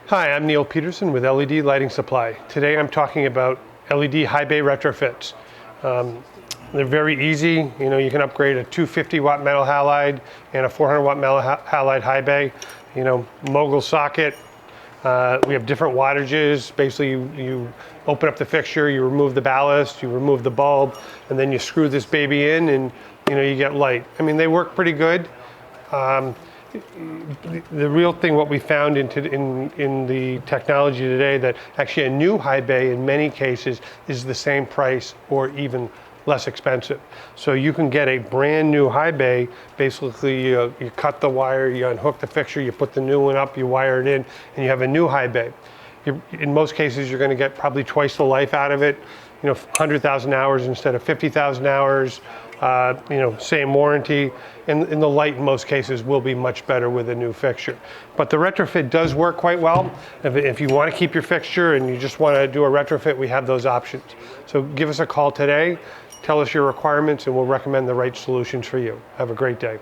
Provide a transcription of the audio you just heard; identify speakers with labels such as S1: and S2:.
S1: Hi, I'm Neil Peterson with LED Lighting Supply. Today I'm talking about LED High Bay Retrofits. They're very easy. You can upgrade a 250 watt metal halide and a 400 watt metal halide high bay. Mogul socket. We have different wattages. Basically, you open up the fixture, you remove the ballast, you remove the bulb, and then you screw this baby in, and you get light. I mean, they work pretty good. The real thing, what we found in the technology today, that actually a new high bay in many cases is the same price or even less expensive. So you can get a brand new high bay. Basically, you cut the wire, you unhook the fixture, you put the new one up, you wire it in, and you have a new high bay. In most cases, you're going to get probably twice the life out of it. 100,000 hours instead of 50,000 hours. Same warranty, and the light in most cases will be much better with a new fixture. But the retrofit does work quite well. If you want to keep your fixture and you just want to do a retrofit, we have those options. So give us a call today, tell us your requirements, and we'll recommend the right solutions for you. Have a great day.